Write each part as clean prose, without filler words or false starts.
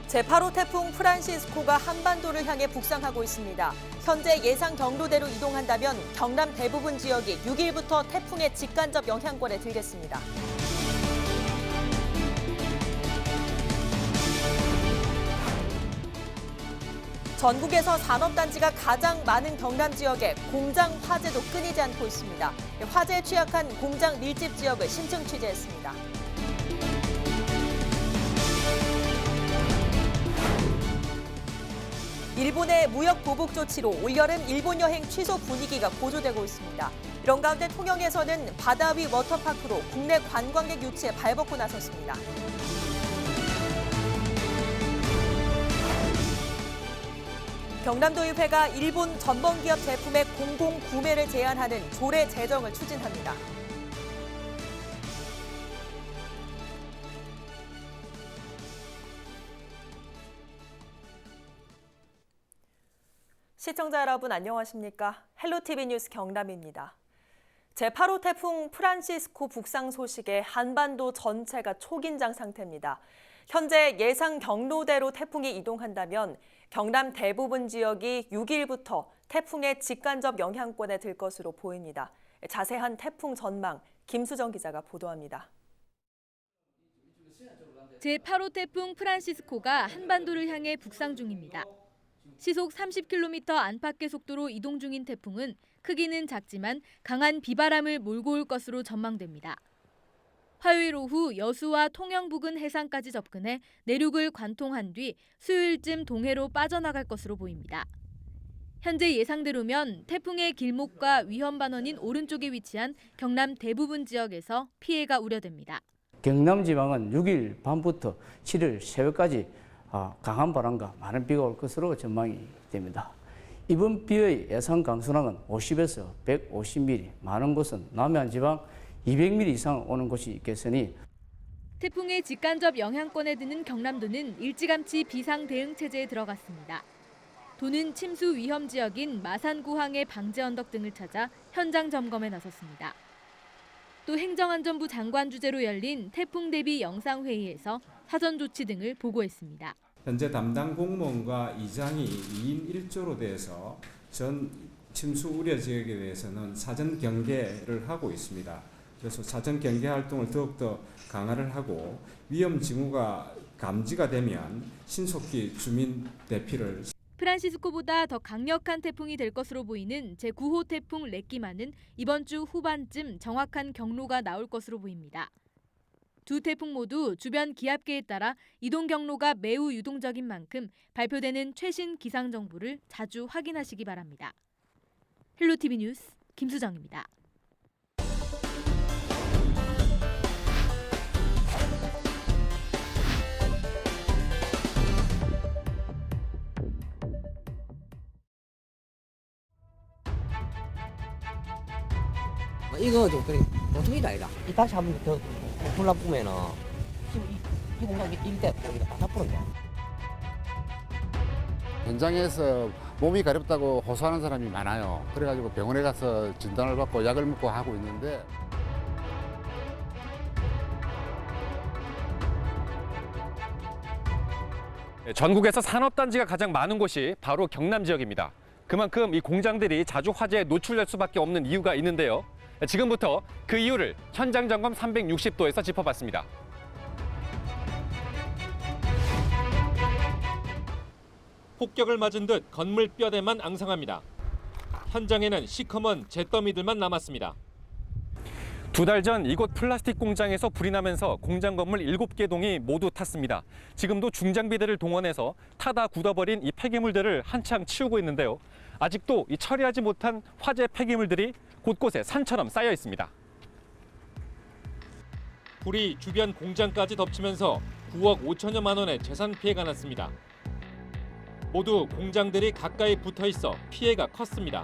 제8호 태풍 프란시스코가 한반도를 향해 북상하고 있습니다. 현재 예상 경로대로 이동한다면 경남 대부분 지역이 6일부터 태풍의 직간접 영향권에 들겠습니다. 전국에서 산업단지가 가장 많은 경남 지역에 공장 화재도 끊이지 않고 있습니다. 화재에 취약한 공장 밀집 지역을 심층 취재했습니다. 일본의 무역 보복 조치로 올여름 일본 여행 취소 분위기가 고조되고 있습니다. 이런 가운데 통영에서는 바다 위 워터파크로 국내 관광객 유치에 발벗고 나섰습니다. 경남도의회가 일본 전범기업 제품의 공공 구매를 제한하는 조례 제정을 추진합니다. 시청자 여러분 안녕하십니까? 헬로티비 뉴스 경남입니다. 제8호 태풍 프란시스코 북상 소식에 한반도 전체가 초긴장 상태입니다. 현재 예상 경로대로 태풍이 이동한다면 경남 대부분 지역이 6일부터 태풍의 직간접 영향권에 들 것으로 보입니다. 자세한 태풍 전망 김수정 기자가 보도합니다. 제8호 태풍 프란시스코가 한반도를 향해 북상 중입니다. 시속 30km 안팎의 속도로 이동 중인 태풍은 크기는 작지만 강한 비바람을 몰고 올 것으로 전망됩니다. 화요일 오후 여수와 통영 부근 해상까지 접근해 내륙을 관통한 뒤 수요일쯤 동해로 빠져나갈 것으로 보입니다. 현재 예상대로면 태풍의 길목과 위험 반원인 오른쪽에 위치한 경남 대부분 지역에서 피해가 우려됩니다. 경남 지방은 6일 밤부터 7일 새벽까지 강한 바람과 많은 비가 올 것으로 전망이 됩니다. 이번 비의 예상 강수량은 50에서 150mm, 많은 곳은 남해안 지방 200mm 이상 오는 곳이 있겠으니 태풍의 직간접 영향권에 드는 경남도는 일찌감치 비상 대응 체제에 들어갔습니다. 도는 침수 위험 지역인 마산구항의 방제 언덕 등을 찾아 현장 점검에 나섰습니다. 또 행정안전부 장관 주재로 열린 태풍 대비 영상회의에서 사전 조치 등을 보고했습니다. 현재 담당 공무원과 이장이 2인 1조로 돼서 전 침수 우려 지역에 대해서는 사전 경계를 하고 있습니다. 그래서 사전 경계 활동을 더욱더 강화를 하고 위험 징후가 감지가 되면 신속히 주민 대피를. 프란시스코보다 더 강력한 태풍이 될 것으로 보이는 제9호 태풍 레끼마는 이번 주 후반쯤 정확한 경로가 나올 것으로 보입니다. 두 태풍 모두 주변 기압계에 따라 이동 경로가 매우 유동적인 만큼 발표되는 최신 기상 정보를 자주 확인하시기 바랍니다. 헬로티비 뉴스 김수정입니다. 이거 좀 그래 보통 일이 아니다. 이 다시 한번 더 불나쁘면은 지금 이 공장 일대 여기가 다 부른다. 현장에서 몸이 가렵다고 호소하는 사람이 많아요. 그래가지고 병원에 가서 진단을 받고 약을 먹고 하고 있는데 전국에서 산업단지가 가장 많은 곳이 바로 경남 지역입니다. 그만큼 이 공장들이 자주 화재에 노출될 수밖에 없는 이유가 있는데요. 지금부터 그 이유를 현장 점검 360도에서 짚어봤습니다. 폭격을 맞은 듯 건물 뼈대만 앙상합니다. 현장에는 시커먼 잿더미들만 남았습니다. 2달 전 이곳 플라스틱 공장에서 불이 나면서 공장 건물 7개 동이 모두 탔습니다. 지금도 중장비들을 동원해서 타다 굳어버린 이 폐기물들을 한창 치우고 있는데요. 아직도 이 처리하지 못한 화재 폐기물들이 곳곳에 산처럼 쌓여 있습니다. 불이 주변 공장까지 덮치면서 9억 5천여만 원의 재산 피해가 났습니다. 모두 공장들이 가까이 붙어 있어 피해가 컸습니다.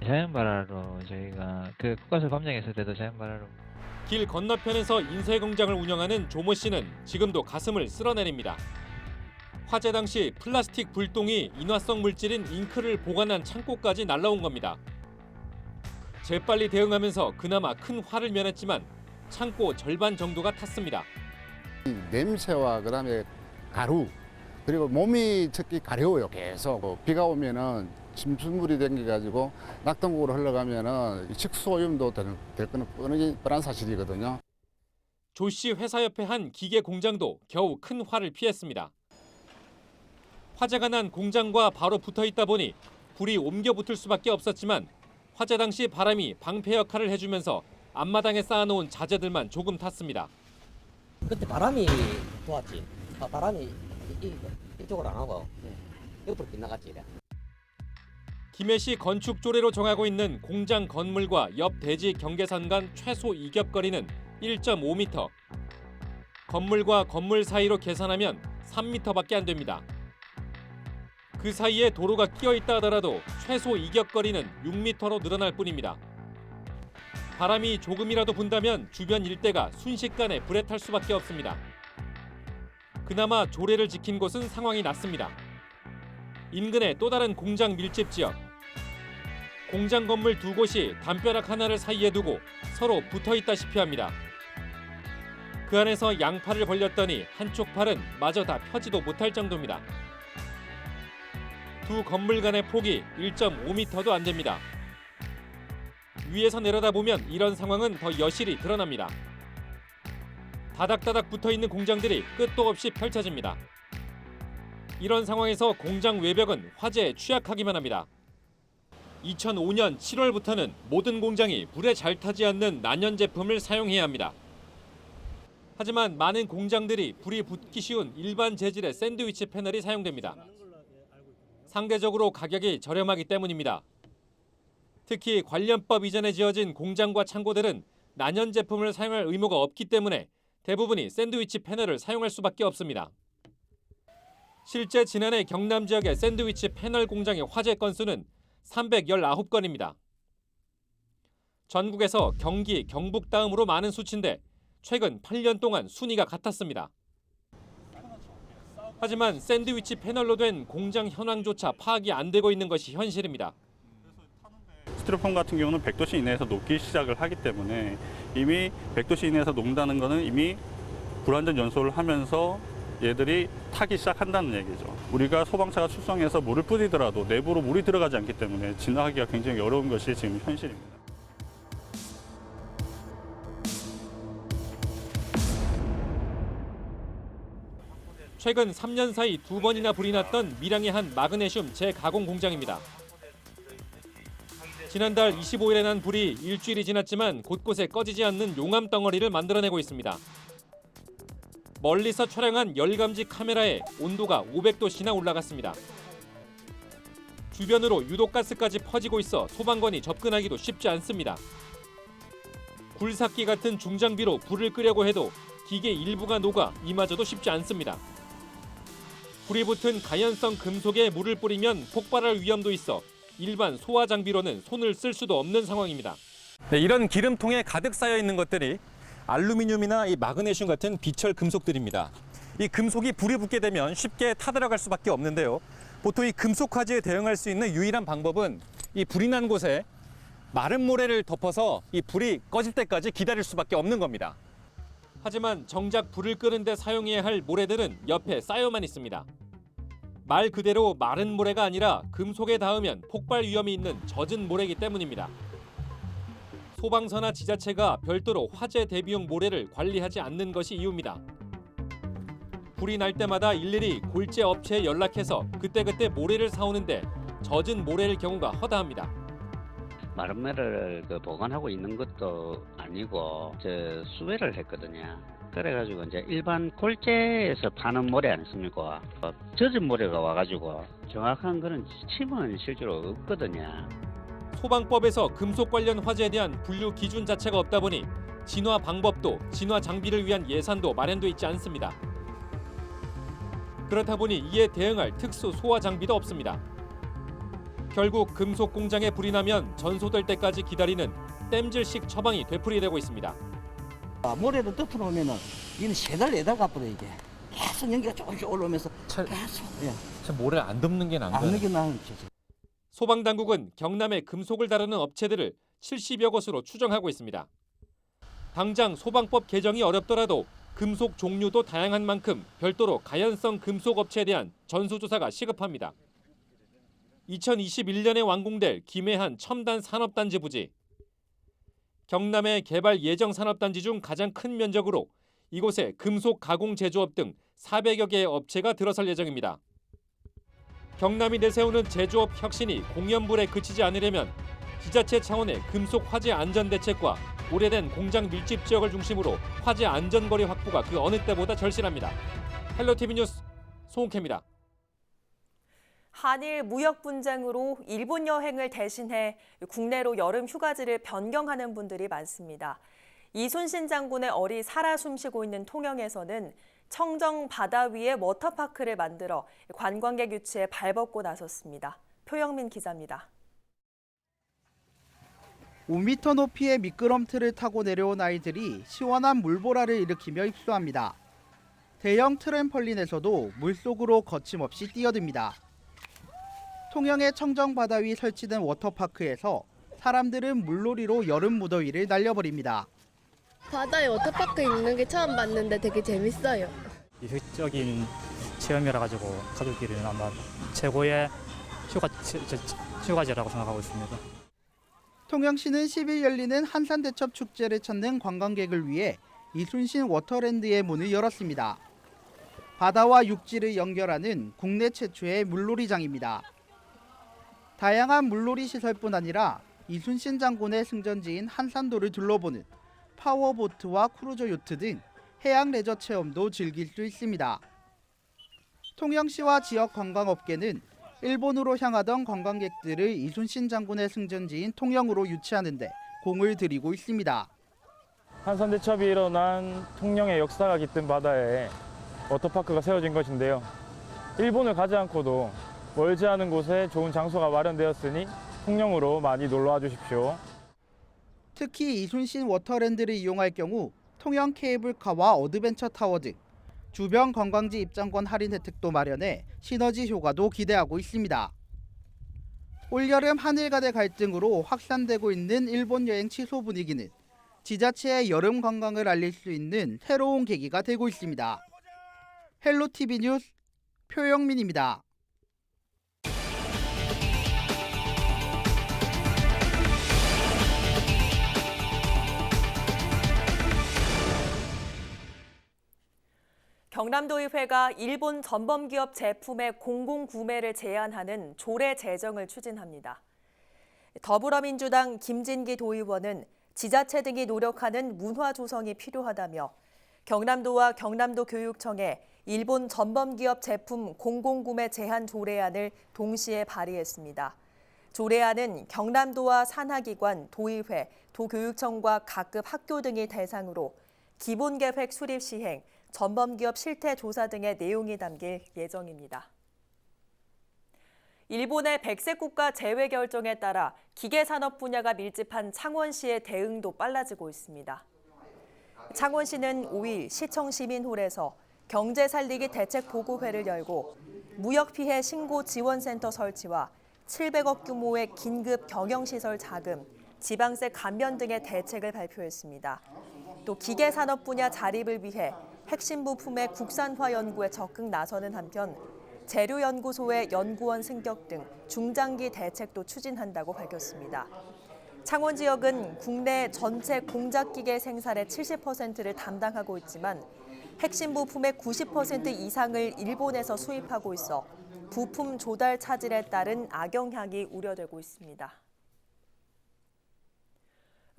자연발화로 저희가 그 국가수 검증했을 때도 자연발화로. 길 건너편에서 인쇄 공장을 운영하는 조모 씨는 지금도 가슴을 쓸어내립니다. 화재 당시 플라스틱 불똥이 인화성 물질인 잉크를 보관한 창고까지 날라온 겁니다. 재빨리 대응하면서 그나마 큰 화를 면했지만 창고 절반 정도가 탔습니다. 냄새와 그다음에 가루 그리고 몸이 특히 가려워요. 계속 비가 오면은 침수물이 생겨가지고 낙동강으로 흘러가면은 식수오염도 될 거는 뻔한 사실이거든요. 조 씨 회사 옆의 한 기계 공장도 겨우 큰 화를 피했습니다. 화재가 난 공장과 바로 붙어 있다 보니 불이 옮겨 붙을 수밖에 없었지만 화재 당시 바람이 방패 역할을 해주면서 앞마당에 쌓아놓은 자재들만 조금 탔습니다. 그때 바람이 도왔지. 바람이 이쪽으로 안 하고 옆으로 빗나갔지. 이래. 김해시 건축 조례로 정하고 있는 공장 건물과 옆 대지 경계선 간 최소 이격거리는 1.5m. 건물과 건물 사이로 계산하면 3m밖에 안 됩니다. 그 사이에 도로가 끼어 있다 하더라도 최소 이격거리는 6m로 늘어날 뿐입니다. 바람이 조금이라도 분다면 주변 일대가 순식간에 불에 탈 수밖에 없습니다. 그나마 조례를 지킨 곳은 상황이 낫습니다. 인근의 또 다른 공장 밀집 지역. 공장 건물 두 곳이 담벼락 하나를 사이에 두고 서로 붙어 있다시피 합니다. 그 안에서 양팔을 벌렸더니 한쪽 팔은 마저 다 펴지도 못할 정도입니다. 두 건물 간의 폭이 1.5m도 안 됩니다. 위에서 내려다보면 이런 상황은 더 여실히 드러납니다. 다닥다닥 붙어있는 공장들이 끝도 없이 펼쳐집니다. 이런 상황에서 공장 외벽은 화재에 취약하기만 합니다. 2005년 7월부터는 모든 공장이 불에 잘 타지 않는 난연 제품을 사용해야 합니다. 하지만 많은 공장들이 불이 붙기 쉬운 일반 재질의 샌드위치 패널이 사용됩니다. 상대적으로 가격이 저렴하기 때문입니다. 특히 관련법 이전에 지어진 공장과 창고들은 난연 제품을 사용할 의무가 없기 때문에 대부분이 샌드위치 패널을 사용할 수밖에 없습니다. 실제 지난해 경남 지역의 샌드위치 패널 공장의 화재 건수는 319건입니다. 전국에서 경기, 경북 다음으로 많은 수치인데 최근 8년 동안 순위가 같았습니다. 하지만 샌드위치 패널로 된 공장 현황조차 파악이 안 되고 있는 것이 현실입니다. 스티로폼 같은 경우는 100도씨 이내에서 녹기 시작을 하기 때문에 이미 100도씨 이내에서 녹는다는 것은 이미 불완전 연소를 하면서 얘들이 타기 시작한다는 얘기죠. 우리가 소방차가 출동해서 물을 뿌리더라도 내부로 물이 들어가지 않기 때문에 진화하기가 굉장히 어려운 것이 지금 현실입니다. 최근 3년 사이 2번이나 불이 났던 밀양의 한 마그네슘 재가공 공장입니다. 지난달 25일에 난 불이 일주일이 지났지만 곳곳에 꺼지지 않는 용암 덩어리를 만들어내고 있습니다. 멀리서 촬영한 열감지 카메라에 온도가 500도씨나 올라갔습니다. 주변으로 유독가스까지 퍼지고 있어 소방관이 접근하기도 쉽지 않습니다. 굴삭기 같은 중장비로 불을 끄려고 해도 기계 일부가 녹아 이마저도 쉽지 않습니다. 불이 붙은 가연성 금속에 물을 뿌리면 폭발할 위험도 있어 일반 소화 장비로는 손을 쓸 수도 없는 상황입니다. 네, 이런 기름통에 가득 쌓여 있는 것들이 알루미늄이나 이 마그네슘 같은 비철 금속들입니다. 이 금속이 불이 붙게 되면 쉽게 타들어갈 수밖에 없는데요. 보통 이 금속 화재에 대응할 수 있는 유일한 방법은 이 불이 난 곳에 마른 모래를 덮어서 이 불이 꺼질 때까지 기다릴 수밖에 없는 겁니다. 하지만 정작 불을 끄는 데 사용해야 할 모래들은 옆에 쌓여만 있습니다. 말 그대로 마른 모래가 아니라 금속에 닿으면 폭발 위험이 있는 젖은 모래이기 때문입니다. 소방서나 지자체가 별도로 화재 대비용 모래를 관리하지 않는 것이 이유입니다. 불이 날 때마다 일일이 골재 업체에 연락해서 그때그때 모래를 사오는데 젖은 모래일 경우가 허다합니다. 마른 모래를 보관하고 있는 것도 아니고 수배를 했거든요. 그래가지고 이제 일반 골재에서 파는 모래 아니습니까? 젖은 모래가 와가지고 정확한 그런 지침은 실제로 없거든요. 소방법에서 금속 관련 화재에 대한 분류 기준 자체가 없다 보니 진화 방법도 진화 장비를 위한 예산도 마련돼 있지 않습니다. 그렇다 보니 이에 대응할 특수 소화 장비도 없습니다. 결국 금속 공장에 불이 나면 전소될 때까지 기다리는 땜질식 처방이 되풀이되고 있습니다. 모래를 덮어놓으면은 이는 세 달, 네 달 가쁘다 이게. 계속 연기가 조금씩 올라오면서 계속. 모래 안 덮는 게 나은 안 넣게 나는 거죠. 소방당국은 경남의 금속을 다루는 업체들을 70여 곳으로 추정하고 있습니다. 당장 소방법 개정이 어렵더라도 금속 종류도 다양한 만큼 별도로 가연성 금속 업체에 대한 전수조사가 시급합니다. 2021년에 완공될 김해안 첨단 산업단지 부지. 경남의 개발 예정 산업단지 중 가장 큰 면적으로 이곳에 금속 가공 제조업 등 400여 개의 업체가 들어설 예정입니다. 경남이 내세우는 제조업 혁신이 공연불에 그치지 않으려면 지자체 차원의 금속 화재 안전 대책과 오래된 공장 밀집 지역을 중심으로 화재 안전거리 확보가 그 어느 때보다 절실합니다. 헬로티비 뉴스 송욱혜입니다. 한일 무역 분쟁으로 일본 여행을 대신해 국내로 여름 휴가지를 변경하는 분들이 많습니다. 이순신 장군의 얼이 살아 숨쉬고 있는 통영에서는 청정 바다 위에 워터파크를 만들어 관광객 유치에 발벗고 나섰습니다. 표영민 기자입니다. 5m 높이의 미끄럼틀을 타고 내려온 아이들이 시원한 물보라를 일으키며 입수합니다. 대형 트램펄린에서도 물속으로 거침없이 뛰어듭니다. 통영의 청정바다 위 설치된 워터파크에서 사람들은 물놀이로 여름 무더위를 날려버립니다. 바다에 워터파크 있는 게 처음 봤는데 되게 재밌어요. 이색적인 체험이라 가지고 가족끼리는 아마 최고의 휴가지라고 생각하고 있습니다. 통영시는 10일 열리는 한산대첩 축제를 찾는 관광객을 위해 이순신 워터랜드의 문을 열었습니다. 바다와 육지를 연결하는 국내 최초의 물놀이장입니다. 다양한 물놀이 시설뿐 아니라 이순신 장군의 승전지인 한산도를 둘러보는 파워보트와 크루저 요트 등 해양 레저 체험도 즐길 수 있습니다. 통영시와 지역 관광업계는 일본으로 향하던 관광객들을 이순신 장군의 승전지인 통영으로 유치하는 데 공을 들이고 있습니다. 한산대첩이 일어난 통영의 역사가 깃든 바다에 워터파크가 세워진 것인데요. 일본을 가지 않고도 멀지 않은 곳에 좋은 장소가 마련되었으니 통영으로 많이 놀러와 주십시오. 특히 이순신 워터랜드를 이용할 경우 통영 케이블카와 어드벤처 타워 등 주변 관광지 입장권 할인 혜택도 마련해 시너지 효과도 기대하고 있습니다. 올여름 한일 간의 갈등으로 확산되고 있는 일본 여행 취소 분위기는 지자체의 여름 관광을 알릴 수 있는 새로운 계기가 되고 있습니다. 헬로티비 뉴스 표영민입니다. 경남도의회가 일본 전범기업 제품의 공공구매를 제한하는 조례 제정을 추진합니다. 더불어민주당 김진기 도의원은 지자체 등이 노력하는 문화 조성이 필요하다며 경남도와 경남도교육청에 일본 전범기업 제품 공공구매 제한 조례안을 동시에 발의했습니다. 조례안은 경남도와 산하기관, 도의회, 도교육청과 각급 학교 등이 대상으로 기본계획 수립 시행, 전범기업 실태 조사 등의 내용이 담길 예정입니다. 일본의 백색 국가 제외 결정에 따라 기계산업 분야가 밀집한 창원시의 대응도 빨라지고 있습니다. 창원시는 5일 시청 시민홀에서 경제 살리기 대책 보고회를 열고 무역 피해 신고 지원센터 설치와 700억 규모의 긴급 경영시설 자금, 지방세 감면 등의 대책을 발표했습니다. 또 기계산업 분야 자립을 위해 핵심 부품의 국산화 연구에 적극 나서는 한편 재료연구소의 연구원 승격 등 중장기 대책도 추진한다고 밝혔습니다. 창원 지역은 국내 전체 공작기계 생산의 70%를 담당하고 있지만 핵심 부품의 90% 이상을 일본에서 수입하고 있어 부품 조달 차질에 따른 악영향이 우려되고 있습니다.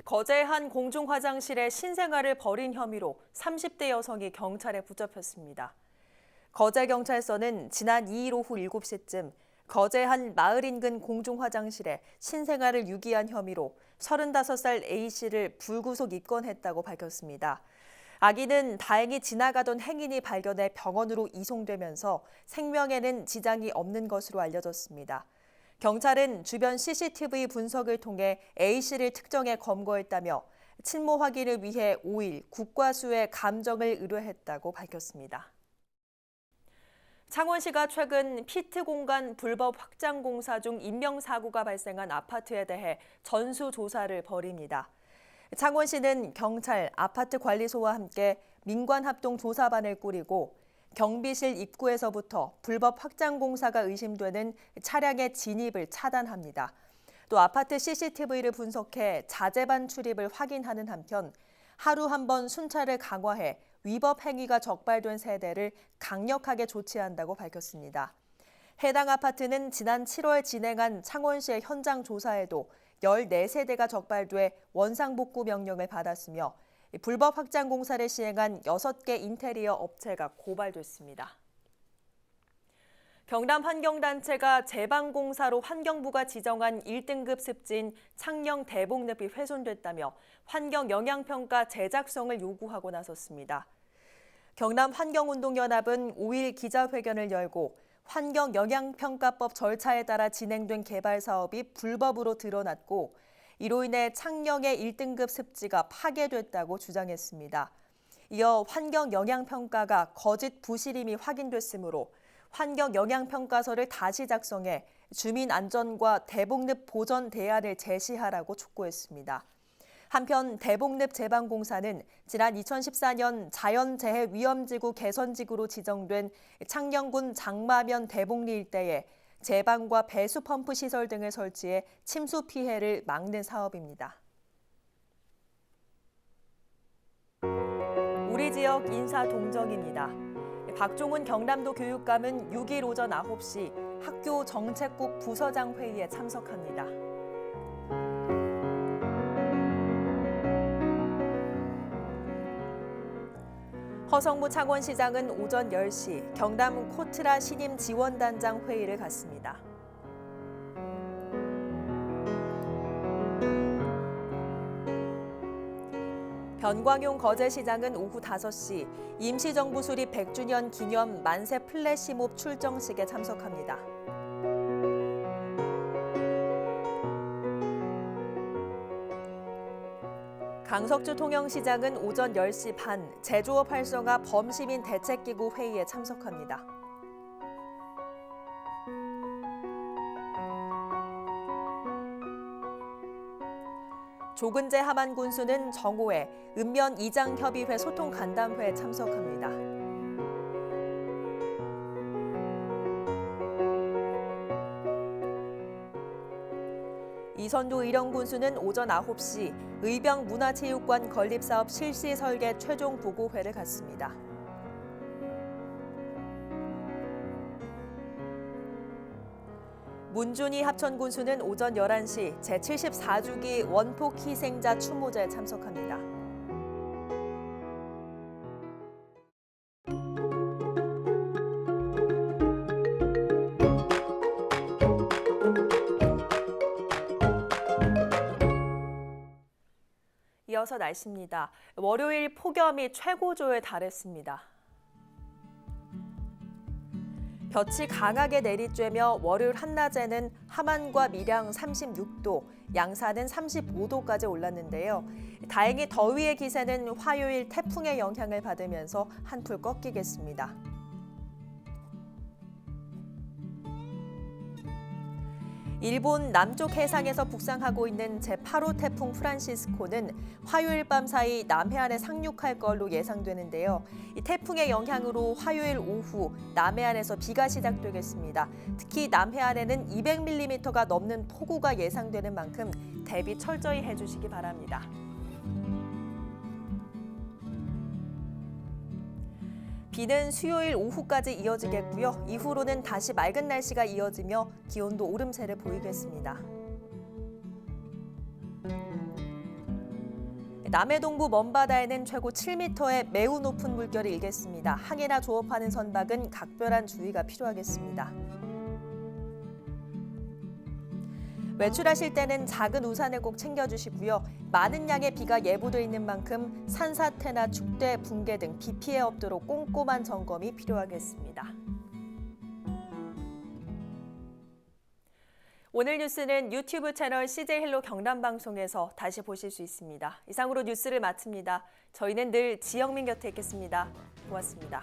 거제 한 공중화장실에 신생아를 버린 혐의로 30대 여성이 경찰에 붙잡혔습니다. 거제경찰서는 지난 2일 오후 7시쯤 거제 한 마을 인근 공중화장실에 신생아를 유기한 혐의로 35살 A씨를 불구속 입건했다고 밝혔습니다. 아기는 다행히 지나가던 행인이 발견해 병원으로 이송되면서 생명에는 지장이 없는 것으로 알려졌습니다. 경찰은 주변 CCTV 분석을 통해 A씨를 특정해 검거했다며 친모 확인을 위해 5일 국과수에 감정을 의뢰했다고 밝혔습니다. 창원시가 최근 피트 공간 불법 확장 공사 중 인명사고가 발생한 아파트에 대해 전수조사를 벌입니다. 창원시는 경찰, 아파트 관리소와 함께 민관합동조사반을 꾸리고 경비실 입구에서부터 불법 확장 공사가 의심되는 차량의 진입을 차단합니다. 또 아파트 CCTV를 분석해 자재반 출입을 확인하는 한편 하루 한 번 순찰을 강화해 위법 행위가 적발된 세대를 강력하게 조치한다고 밝혔습니다. 해당 아파트는 지난 7월 진행한 창원시의 현장 조사에도 14세대가 적발돼 원상복구 명령을 받았으며 불법 확장 공사를 시행한 6개 인테리어 업체가 고발됐습니다. 경남 환경단체가 제방공사로 환경부가 지정한 1등급 습지인 창녕 대복늪이 훼손됐다며 환경영향평가 제작성을 요구하고 나섰습니다. 경남 환경운동연합은 5일 기자회견을 열고 환경영향평가법 절차에 따라 진행된 개발 사업이 불법으로 드러났고 이로 인해 창녕의 1등급 습지가 파괴됐다고 주장했습니다. 이어 환경영향평가가 거짓 부실임이 확인됐으므로 환경영향평가서를 다시 작성해 주민 안전과 대복늪 보전 대안을 제시하라고 촉구했습니다. 한편 대복늪 제방공사는 지난 2014년 자연재해 위험지구 개선지구로 지정된 창녕군 장마면 대복리 일대에 제방과 배수 펌프 시설 등을 설치해 침수 피해를 막는 사업입니다. 우리 지역 인사 동정입니다. 박종훈 경남도 교육감은 6일 오전 9시 학교 정책국 부서장 회의에 참석합니다. 허성무 창원시장은 오전 10시 경남 코트라 신임 지원단장 회의를 갖습니다. 변광용 거제시장은 오후 5시 임시정부 수립 100주년 기념 만세 플래시몹 출정식에 참석합니다. 강석주 통영시장은 오전 10시 반 제조업 활성화 범시민 대책기구 회의에 참석합니다. 조근재 하만 군수는 정오에 읍면 이장협의회 소통간담회에 참석합니다. 이선도 일영 군수는 오전 9시 의병 문화체육관 건립사업 실시 설계 최종 보고회를 갖습니다. 문준희 합천군수는 오전 11시 제74주기 원폭 희생자 추모제에 참석합니다. 이어서 날씨입니다. 월요일 폭염이 최고조에 달했습니다. 볕이 강하게 내리쬐며 월요일 한낮에는 함안과 밀양 36도, 양산은 35도까지 올랐는데요. 다행히 더위의 기세는 화요일 태풍의 영향을 받으면서 한풀 꺾이겠습니다. 일본 남쪽 해상에서 북상하고 있는 제8호 태풍 프란시스코는 화요일 밤 사이 남해안에 상륙할 걸로 예상되는데요. 이 태풍의 영향으로 화요일 오후 남해안에서 비가 시작되겠습니다. 특히 남해안에는 200mm가 넘는 폭우가 예상되는 만큼 대비 철저히 해주시기 바랍니다. 비는 수요일 오후까지 이어지겠고요. 이후로는 다시 맑은 날씨가 이어지며 기온도 오름세를 보이겠습니다. 남해 동부 먼바다에는 최고 7m의 매우 높은 물결이 일겠습니다. 항해나 조업하는 선박은 각별한 주의가 필요하겠습니다. 외출하실 때는 작은 우산을 꼭 챙겨주시고요. 많은 양의 비가 예보돼 있는 만큼 산사태나 축대, 붕괴 등 비 피해 없도록 꼼꼼한 점검이 필요하겠습니다. 오늘 뉴스는 유튜브 채널 CJ 헬로 경남방송에서 다시 보실 수 있습니다. 이상으로 뉴스를 마칩니다. 저희는 늘 지영민 곁에 있겠습니다. 고맙습니다.